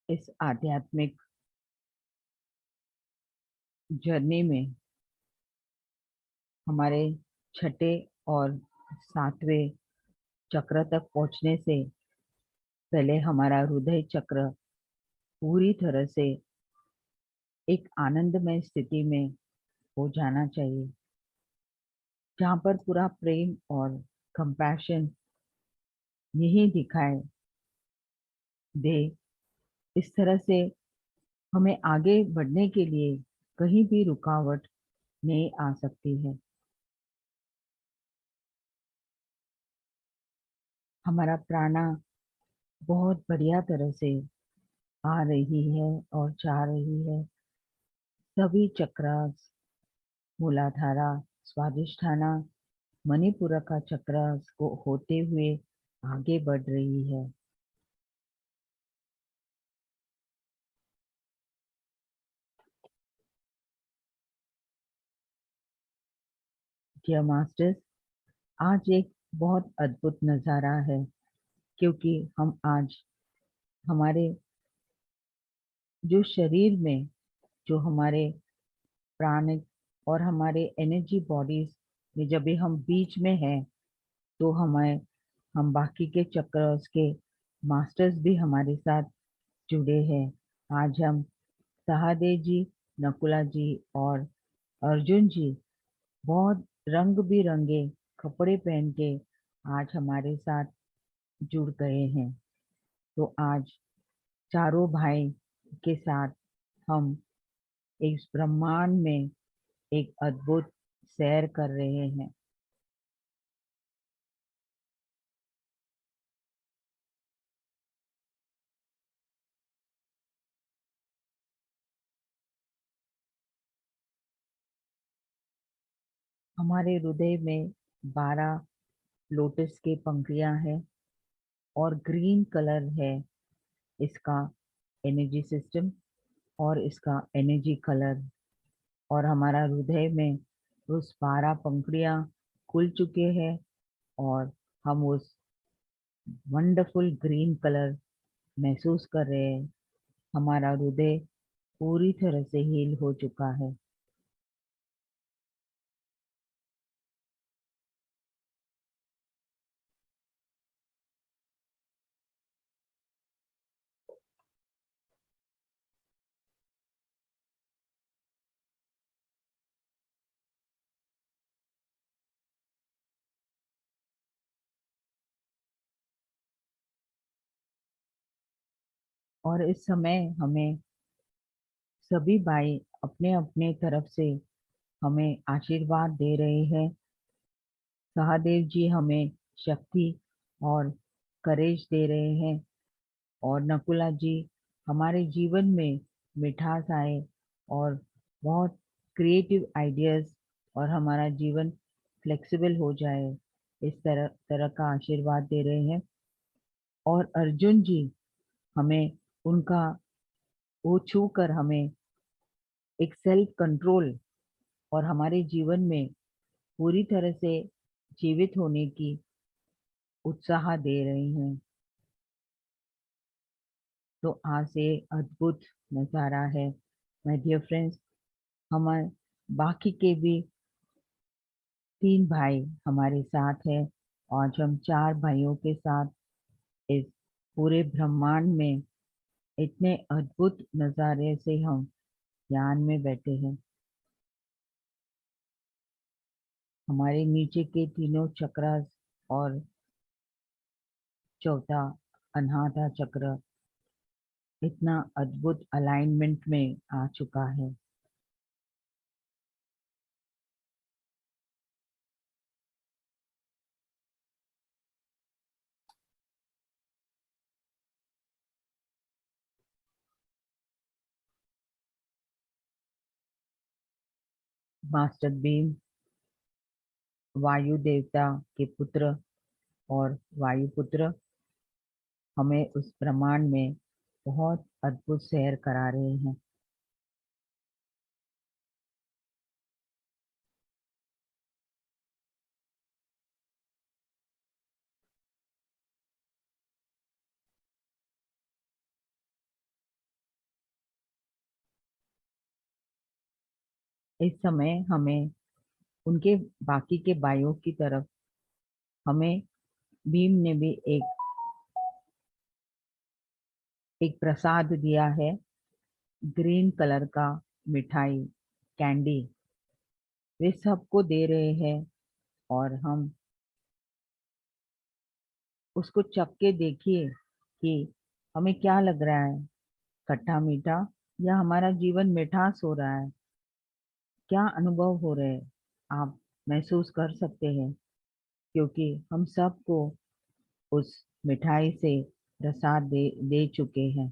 इस आध्यात्मिक जर्नी में हमारे छठे और 7वें चक्र तक पहुंचने से पहले हमारा हृदय चक्र पूरी तरह से एक आनंदमय स्थिति में हो जाना चाहिए, जहाँ पर पूरा प्रेम और कंपैशन यही दिखाई दे। इस तरह से हमें आगे बढ़ने के लिए कहीं भी रुकावट नहीं आ सकती है। हमारा प्राणा बहुत बढ़िया तरह से आ रही है और जा रही है। सभी चक्रास, मूलाधारा, स्वादिष्ठाना, मणिपुर का चक्र को होते हुए आगे बढ़ रही है। डियर मास्टर्स, आज एक बहुत अद्भुत नज़ारा है, क्योंकि हम आज हमारे जो शरीर में जो हमारे प्राणिक और हमारे एनर्जी बॉडीज में जब भी हम बीच में हैं, तो हम बाकी के चक्रों के मास्टर्स भी हमारे साथ जुड़े हैं। आज हम सहादेव जी, नकुला जी और अर्जुन जी बहुत रंग बिरंगे कपड़े पहन के आज हमारे साथ जुड़ गए हैं। तो आज चारों भाई के साथ हम इस ब्रह्मांड में एक अद्भुत सैर कर रहे हैं। हमारे हृदय में 12 लोटस के पंखुड़ियां हैं और ग्रीन कलर है इसका एनर्जी सिस्टम और इसका एनर्जी कलर। और हमारा हृदय में उस 12 पंखुड़ियां खुल चुके हैं और हम उस वंडरफुल ग्रीन कलर महसूस कर रहे हैं। हमारा हृदय पूरी तरह से हील हो चुका है। और इस समय हमें सभी भाई अपने अपने तरफ से हमें आशीर्वाद दे रहे हैं। सहादेव जी हमें शक्ति और करेज दे रहे हैं और नकुला जी हमारे जीवन में मिठास आए और बहुत क्रिएटिव आइडियाज और हमारा जीवन फ्लेक्सिबल हो जाए, इस तरह तरह का आशीर्वाद दे रहे हैं। और अर्जुन जी हमें उनका वो छू कर हमें एक सेल्फ कंट्रोल और हमारे जीवन में पूरी तरह से जीवित होने की उत्साह दे रहे हैं। तो आज ये अद्भुत नज़ारा है माय डियर फ्रेंड्स। हमारे बाकी के भी 3 भाई हमारे साथ हैं। आज हम 4 भाइयों के साथ इस पूरे ब्रह्मांड में इतने अद्भुत नज़ारे से हम ध्यान में बैठे हैं। हमारे नीचे के तीनों चक्र और चौथा अनाहता चक्र इतना अद्भुत अलाइनमेंट में आ चुका है। मास्टर बीम वायु देवता के पुत्र और वायुपुत्र हमें उस ब्रह्मांड में बहुत अद्भुत सैर करा रहे हैं। इस समय हमें उनके बाकी के भाइयों की तरफ हमें भीम ने भी एक प्रसाद दिया है, ग्रीन कलर का मिठाई कैंडी वे सबको दे रहे हैं। और हम उसको चख के देखिए कि हमें क्या लग रहा है, खट्टा मीठा या हमारा जीवन मिठास हो रहा है, क्या अनुभव हो रहे हैं आप महसूस कर सकते हैं, क्योंकि हम सबको उस मिठाई से प्रसाद दे चुके हैं।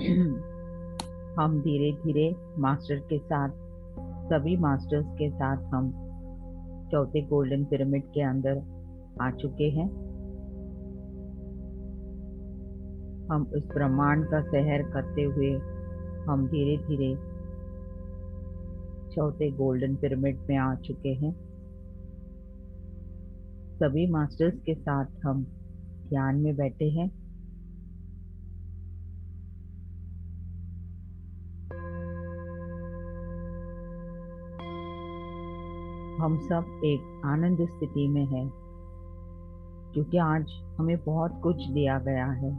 हम धीरे धीरे मास्टर के साथ, सभी मास्टर्स के साथ हम चौथे गोल्डन पिरामिड के अंदर आ चुके हैं। हम इस ब्रह्मांड का सैर करते हुए हम धीरे धीरे चौथे गोल्डन पिरामिड में आ चुके हैं। सभी मास्टर्स के साथ हम ध्यान में बैठे हैं। हम सब एक आनंद स्थिति में हैं, क्योंकि आज हमें बहुत कुछ दिया गया है।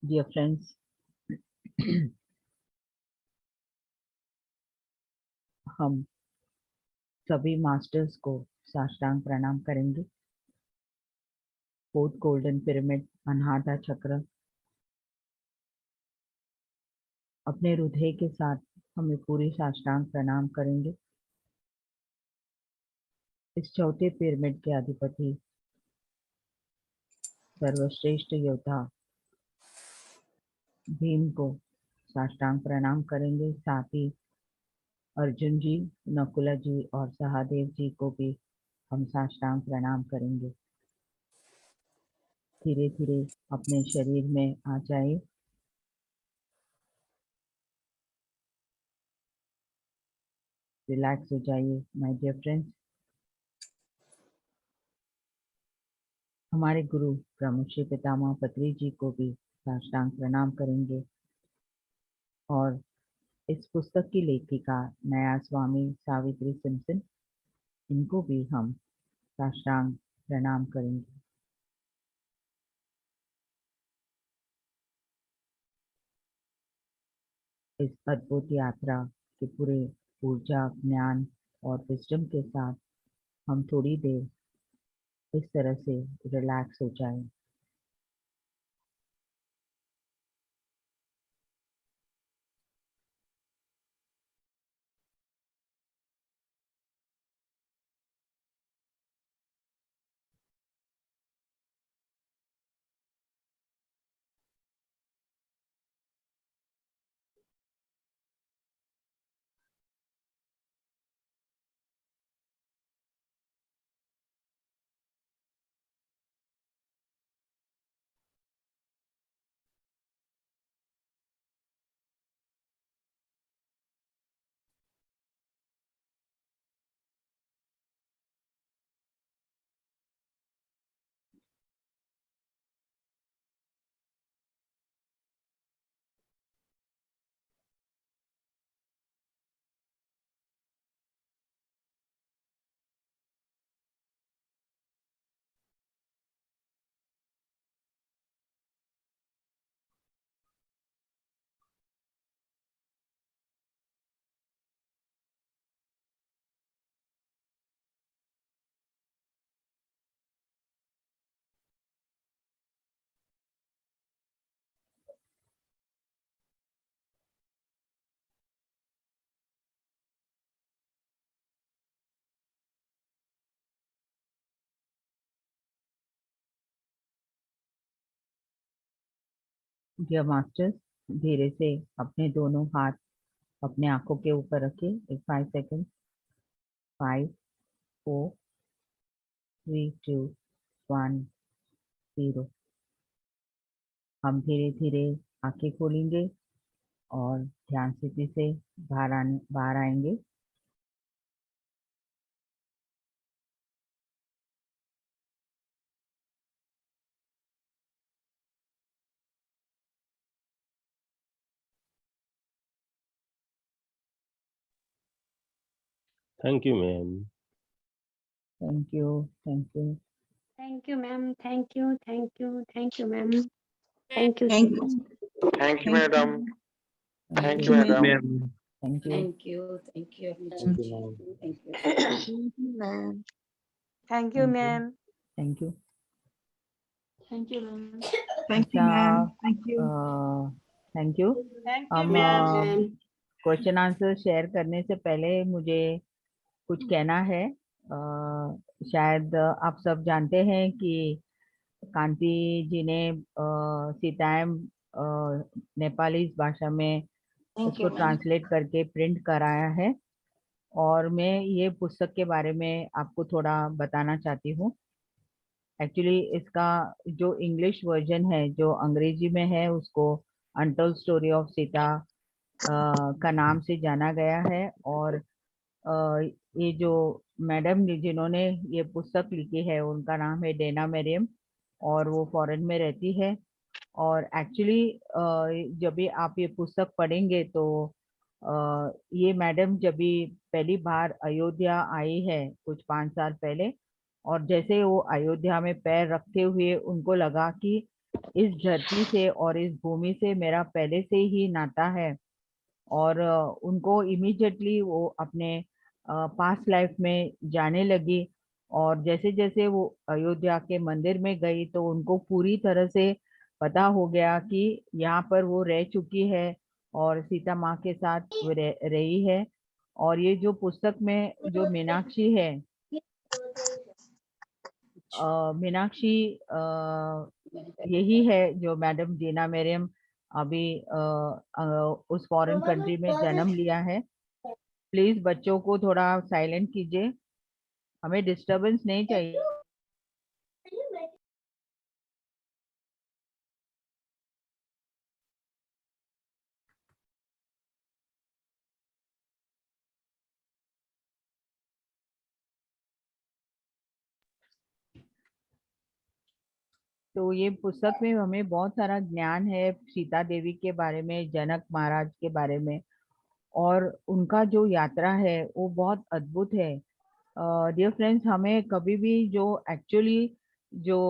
Dear friends, हम सभी मास्टर्स को साष्टांग प्रणाम करेंगे। फोर्थ गोल्डन पिरामिड अनाहता चक्र अपने हृदय के साथ हमें पूरी साष्टांग प्रणाम करेंगे। इस चौथे पिरामिड के अधिपति सर्वश्रेष्ठ योद्धा भीम को साष्टांग प्रणाम करेंगे। साथ ही अर्जुन जी, नकुला जी और सहदेव जी को भी हम साष्टांग प्रणाम करेंगे। धीरे धीरे अपने शरीर में आ जाए। रिलैक्स हो जाइए माय डियर फ्रेंड्स। हमारे गुरु ब्रह्मश्री पितामह पत्री जी को भी साष्टांग प्रणाम करेंगे। और इस पुस्तक की लेखिका नया स्वामी सावित्री सिम्पसन, इनको भी हम साष्टांग प्रणाम करेंगे। इस अद्भुत यात्रा के पूरे ऊर्जा, ज्ञान और विजडम के साथ हम थोड़ी देर इस तरह से रिलैक्स हो जाएं। डियर मास्टर्स, धीरे से अपने दोनों हाथ अपने आंखों के ऊपर रखें। एक 5 सेकेंड। 5, 4, 3, 2, 1, 0। हम धीरे धीरे आंखें खोलेंगे और ध्यान स्थिति से बाहर आएंगे। Thank you, ma'am. Thank you, thank you. Thank you, ma'am. Thank you, thank you, thank you, ma'am. Thank you so Thank much. Thank you, madam. Thank you, you, madam. Thank you. Thank you, thank you, Thank you, ma'am. thank you. Thank you, ma'am. Thank you, ma'am. Thank you. Thanक you, ma'am. you, ma'am. Thank you. Thank you. Thank you, हम ma'am. Question answer share करने से पहले मुझे कुछ कहना है। शायद आप सब जानते हैं कि कांति जी ने सीताएम नेपाली भाषा में Thank उसको you, ma'am. ट्रांसलेट करके प्रिंट कराया है। और मैं ये पुस्तक के बारे में आपको थोड़ा बताना चाहती हूँ। एक्चुअली इसका जो इंग्लिश वर्जन है, जो अंग्रेजी में है, उसको अनटोल्ड स्टोरी ऑफ सीता का नाम से जाना गया है। और ये जो मैडम जिन्होंने ये पुस्तक लिखी है, उनका नाम है डेना मरियम और वो फॉरेन में रहती है। और एक्चुअली जब भी आप ये पुस्तक पढ़ेंगे तो ये मैडम जब भी पहली बार अयोध्या आई है कुछ 5 साल पहले, और जैसे वो अयोध्या में पैर रखते हुए उनको लगा कि इस धरती से और इस भूमि से मेरा पहले से ही नाता है। और उनको इमीडिएटली वो अपने पास्ट लाइफ में जाने लगी। और जैसे जैसे वो अयोध्या के मंदिर में गई तो उनको पूरी तरह से पता हो गया कि यहाँ पर वो रह चुकी है और सीता माँ के साथ वो रही है। और ये जो पुस्तक में जो मीनाक्षी है, मीनाक्षी यही है जो मैडम जीना मेरियम अभी उस फॉरेन कंट्री में जन्म लिया है। प्लीज बच्चों को थोड़ा साइलेंट कीजिए, हमें डिस्टरबेंस नहीं चाहिए। तो ये पुस्तक में हमें बहुत सारा ज्ञान है सीता देवी के बारे में, जनक महाराज के बारे में, और उनका जो यात्रा है वो बहुत अद्भुत है। डियर फ्रेंड्स, हमें कभी भी जो एक्चुअली जो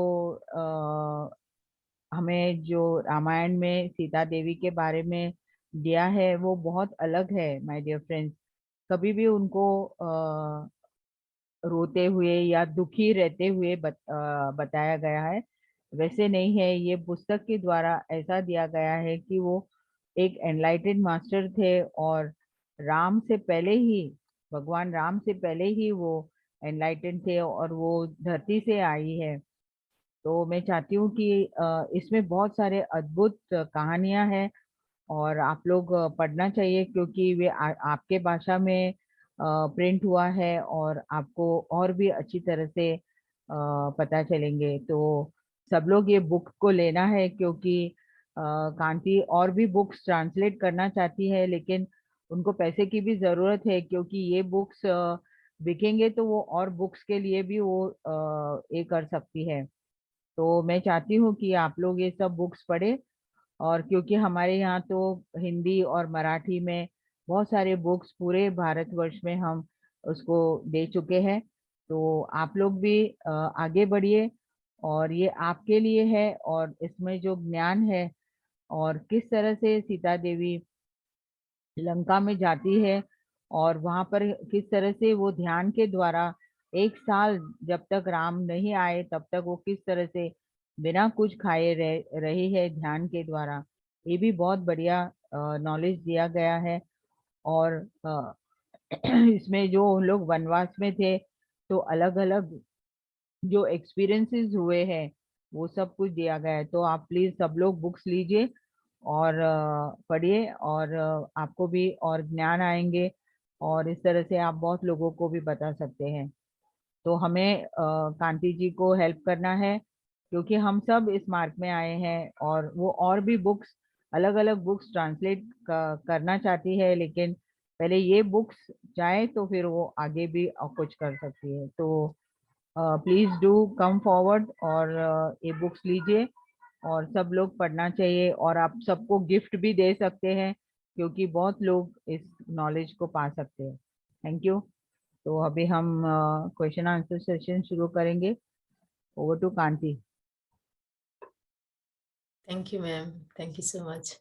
हमें जो रामायण में सीता देवी के बारे में दिया है वो बहुत अलग है माय डियर फ्रेंड्स। कभी भी उनको रोते हुए या दुखी रहते हुए बताया गया है, वैसे नहीं है। ये पुस्तक के द्वारा ऐसा दिया गया है कि वो एक एनलाइटेड मास्टर थे और राम से पहले ही, भगवान राम से पहले ही वो एनलाइटेड थे और वो धरती से आई है। तो मैं चाहती हूँ कि इसमें बहुत सारे अद्भुत कहानियां हैं और आप लोग पढ़ना चाहिए, क्योंकि वे आपके भाषा में प्रिंट हुआ है और आपको और भी अच्छी तरह से पता चलेंगे। तो सब लोग ये बुक को लेना है, क्योंकि कांति और भी बुक्स ट्रांसलेट करना चाहती है, लेकिन उनको पैसे की भी जरूरत है, क्योंकि ये बुक्स बिकेंगे तो वो और बुक्स के लिए भी वो ये कर सकती है। तो मैं चाहती हूँ कि आप लोग ये सब बुक्स पढ़े। और क्योंकि हमारे यहाँ तो हिंदी और मराठी में बहुत सारे बुक्स पूरे भारतवर्ष में हम उसको दे चुके हैं, तो आप लोग भी आगे बढ़िए। और ये आपके लिए है, और इसमें जो ज्ञान है और किस तरह से सीता देवी लंका में जाती है और वहां पर किस तरह से वो ध्यान के द्वारा 1 साल, जब तक राम नहीं आए तब तक वो किस तरह से बिना कुछ खाए रही है ध्यान के द्वारा, ये भी बहुत बढ़िया नॉलेज दिया गया है। और इसमें जो उन लोग वनवास में थे तो अलग अलग जो एक्सपीरियंसेस हुए हैं वो सब कुछ दिया गया है। तो आप प्लीज सब लोग बुक्स लीजिए और पढ़िए, और आपको भी और ज्ञान आएंगे, और इस तरह से आप बहुत लोगों को भी बता सकते हैं। तो हमें कांति जी को हेल्प करना है, क्योंकि हम सब इस मार्ग में आए हैं और वो और भी बुक्स, अलग अलग बुक्स ट्रांसलेट करना चाहती है, लेकिन पहले ये बुक्स जाए तो फिर वो आगे भी कुछ कर सकती है। तो प्लीज डू कम फॉरवर्ड और ये बुक्स लीजिए और सब लोग पढ़ना चाहिए, और आप सबको गिफ्ट भी दे सकते हैं, क्योंकि बहुत लोग इस नॉलेज को पा सकते हैं। Thank you. तो अभी हम क्वेश्चन आंसर सेशन शुरू करेंगे। Over to Kanti. Thank you ma'am, thank you so much.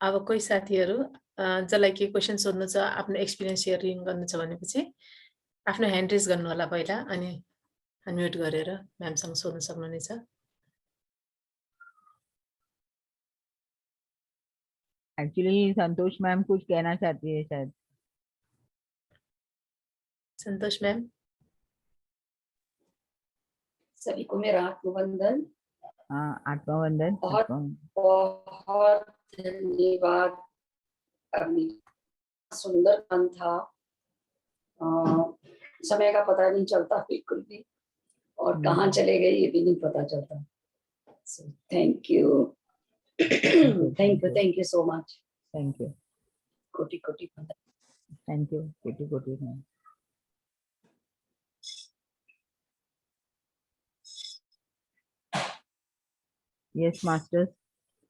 अब कोही साथीहरू जसलाई के क्वेसन सोध्नु छ, आफ्नो एक्सपिरियन्स सेयरिङ गर्नु छ भनेपछि आफ्नो ह्यान्ड रेज गर्नु होला पहिला, अनि अनम्युट गरेर म्यामसँग सोध्न सक्नुहुनेछ। एक्चुअली संतोष मैम कुछ कहना चाहती है शायद। सन्तोष म्याम। सभी को मेरा आत्मवंदन। हाँ, आत्मवंदन। बहुत बहुत धन्यवाद। अभी सुंदर मन था, समय का पता नहीं चलता बिल्कुल भी, और कहाँ चले गए ये भी नहीं पता चलता। Thank you, thank you so much. Thank you, कोटि कोटि थैंक यू, कोटि कोटि। यस मास्टर्स,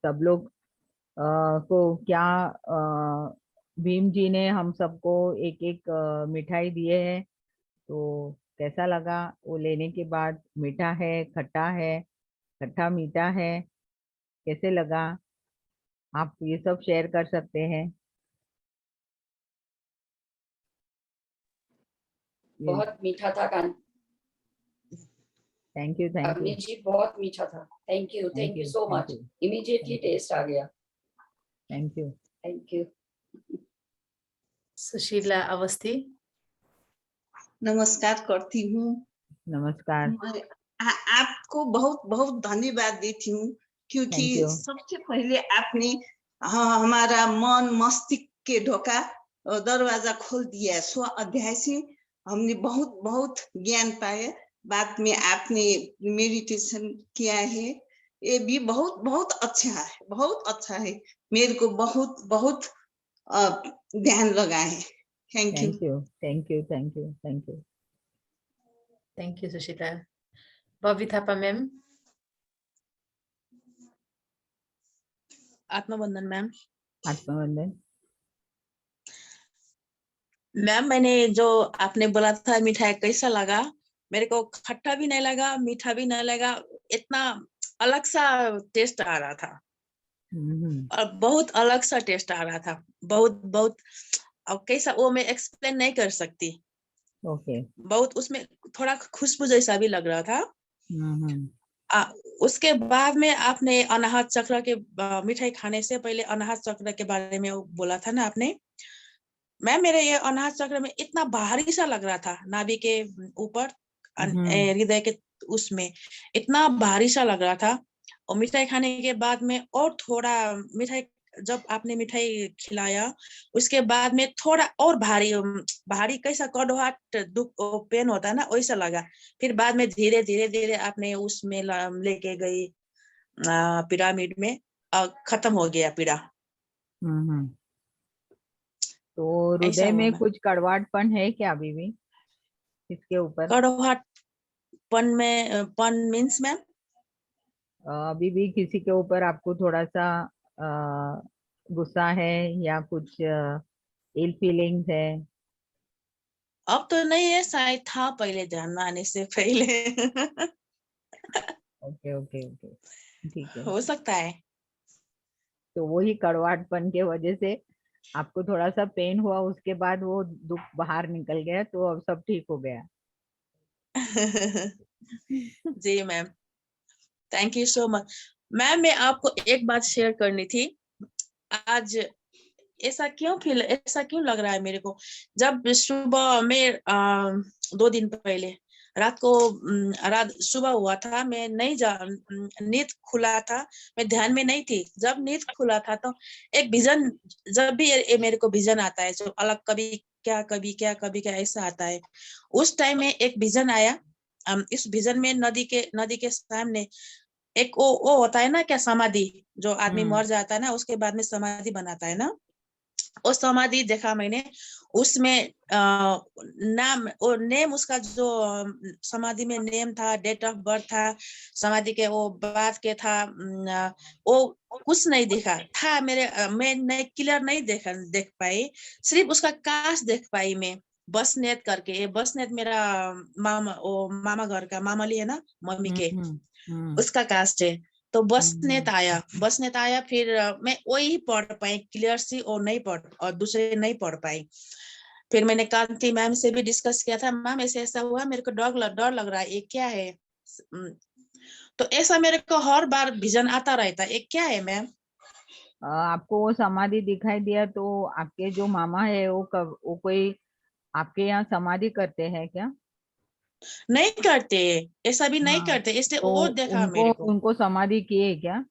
सब लोग को क्या भीम जी ने हम सबको एक एक मिठाई दिए हैं, तो कैसा लगा वो लेने के बाद? मीठा है, खट्टा है, खट्टा मीठा है, कैसे लगा? आप ये सब शेयर कर सकते हैं। बहुत मीठा था thank you, thank Avni you, जी, बहुत मीठा था। Thank you so much. Immediately taste आ गया। Thank you. Thank you. Sushila Awasthi. नमस्कार करती हूँ। नमस्कार। आपको बहुत बहुत धन्यवाद देती हूँ, क्योंकि थैंक यू। सबसे पहले आपने हमारा मन मस्तिष्क के ढोका दरवाजा खोल दिया। 100 अध्याय से हमने बहुत बहुत ज्ञान पाए। बाद में आपने मेडिटेशन किया है, ये भी बहुत बहुत अच्छा है, बहुत अच्छा है। मेरे को बहुत बहुत ध्यान लगा है। Thank you. Thank you, thank you, thank you, thank you. Thank you Sushila. बबी थापा मैम। आत्मबंधन मैम। आत्मबंधन। मैम, मैंने जो आपने बोला था मिठाई कैसा लगा, मेरे को खट्टा भी नहीं लगा, मीठा भी नहीं लगा, इतना अलग सा टेस्ट आ रहा था और बहुत अलग सा टेस्ट आ रहा था, बहुत बहुत। अब कैसा वो मैं एक्सप्लेन नहीं कर सकती। ओके। बहुत उसमें थोड़ा खुशबू जैसा भी लग रहा था। उसके बाद में आपने अनाहत चक्र के मिठाई खाने से पहले अनाहत चक्र के बारे में बोला था ना आपने। मैम, मेरे ये अनाहत चक्र में इतना भारी सा लग रहा था, नाभि के ऊपर हृदय के उसमें इतना भारी सा लग रहा था। और मिठाई खाने के बाद में और थोड़ा मिठाई, जब आपने मिठाई खिलाया उसके बाद में थोड़ा और भारी भारी कैसा कड़वाहट दुख पेन होता है ना, वैसा लगा। फिर बाद में धीरे धीरे धीरे आपने उसमें लेके गई पिरामिड में, खत्म हो गया पीड़ा। तो हृदय में कुछ कड़वाहटपन है क्या अभी भी इसके ऊपर? कड़वाहटपन में पन मीन्स मैम? अभी भी किसी के ऊपर आपको थोड़ा सा गुस्सा है या कुछ इल फीलिंग्स है? अब तो नहीं है, शायद था पहले ध्यान आने से पहले। ओके ओके ओके, ठीक है। हो सकता है। तो वही कड़वाहटपन के वजह से आपको थोड़ा सा पेन हुआ, उसके बाद वो दुख बाहर निकल गया, तो अब सब ठीक हो गया। जी ma'am, thank you so much. Ma'am, मैं आपको एक बात शेयर करनी थी। आज ऐसा क्यों लग रहा है मेरे को, जब सुबह में 2 दिन पहले रात सुबह हुआ था, मैं नींद खुला था, मैं ध्यान में नहीं थी। जब नींद खुला था तो एक विजन, जब भी मेरे को विजन आता है जो अलग, कभी क्या ऐसा आता है। उस टाइम में एक विजन आया। इस विजन में नदी के सामने एक वो होता है ना, क्या समाधि, जो आदमी मर जाता है ना उसके बाद में समाधि बनाता है ना, वो समाधि देखा मैंने। उसमें नेम उसका जो समाधि में नेम था, डेट ऑफ बर्थ था, समाधि के वो बात के था, वो कुछ नहीं दिखा था मैं नहीं क्लियर नहीं देख पाई, सिर्फ उसका कास्ट देख पाई मैं। बसनेत करके, बसनेत मेरा मामा घर का मामाली है ना, मम्मी के, उसका कास्ट है। तो बसनेत आया, फिर मैं वही पढ़ पाई क्लियर सी, और दूसरे नहीं पढ़ पाई। फिर मैंने कांति मैम से भी डिस्कस किया था, मैम ऐसा हुआ, मेरे को डर लग रहा है, ये क्या है? तो ऐसा मेरे को हर बार विजन आता रहता है, ये क्या है मैम? आपको वो समाधि दिखाई दिया तो आपके जो मामा है वो कोई आपके यहाँ समाधि करते हैं क्या? नहीं करते, ऐसा भी नहीं करते, इसलिए तो वो देखा मेरे को। उनको समाधि किए क्या?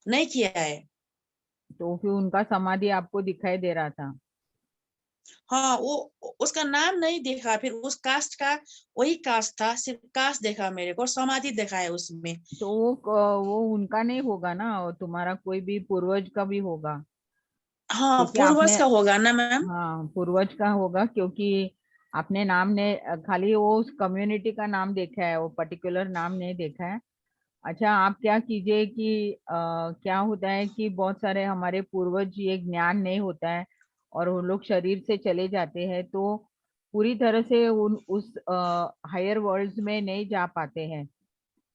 नहीं किया है। तो फिर उनका समाधि आपको दिखाई दे रहा था? हाँ, वो उसका नाम नहीं देखा, फिर उस कास्ट का वही कास्ट था, सिर्फ कास्ट देखा मेरे को, समाधि देखा है उसमें। तो वो उनका नहीं होगा ना, तुम्हारा कोई भी पूर्वज का भी होगा। हाँ, क्योंकि पूर्वज आपने, का होगा ना मैम? हाँ पूर्वज का होगा, क्योंकि आपने नाम ने खाली वो उस कम्युनिटी का नाम देखा है, वो पर्टिकुलर नाम नहीं देखा है। अच्छा, आप क्या कीजिए कि क्या होता है कि बहुत सारे हमारे पूर्वज ये ज्ञान नहीं होता है और वो लोग शरीर से चले जाते हैं, तो पूरी तरह से उस हायर वर्ल्ड्स में नहीं जा पाते हैं।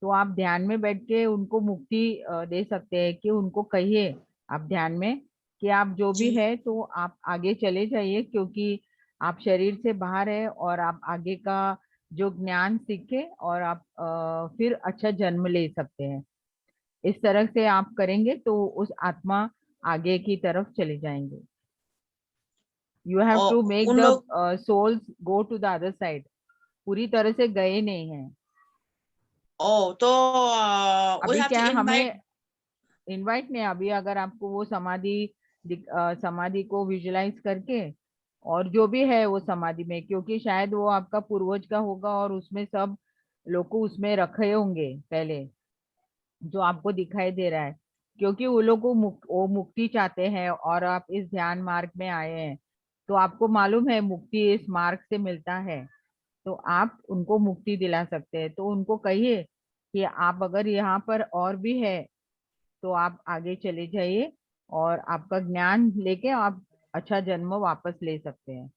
तो आप ध्यान में बैठ के उनको मुक्ति दे सकते हैं, कि उनको कहिए आप ध्यान में कि आप जो भी जी है तो आप आगे चले जाइए, क्योंकि आप शरीर से बाहर है और आप आगे का जो ज्ञान सीखे और आप फिर अच्छा जन्म ले सकते हैं। इस तरह से आप करेंगे तो उस आत्मा आगे की तरफ चले जाएंगे। You have or to make on the log souls go to the other side. पूरी तरह से गए नहीं हैं। तो we अभी have to क्या invite. हमें इनवाइट नहीं, अभी अगर आपको वो समाधि को विजुलाइज करके और जो भी है वो समाधि में, क्योंकि शायद वो आपका पूर्वज का होगा और उसमें सब लोग को उसमें रखे होंगे पहले, जो आपको दिखाई दे रहा है, क्योंकि वो लोग को वो मुक्ति चाहते हैं और आप इस ध्यान मार्ग में आए हैं, तो आपको मालूम है मुक्ति इस मार्ग से मिलता है, तो आप उनको मुक्ति दिला सकते हैं। तो उनको कहिए कि आप अगर यहाँ पर और भी है तो आप आगे चले जाइए और आपका ज्ञान लेके आप अच्छा जन्म वापस ले सकते हैं।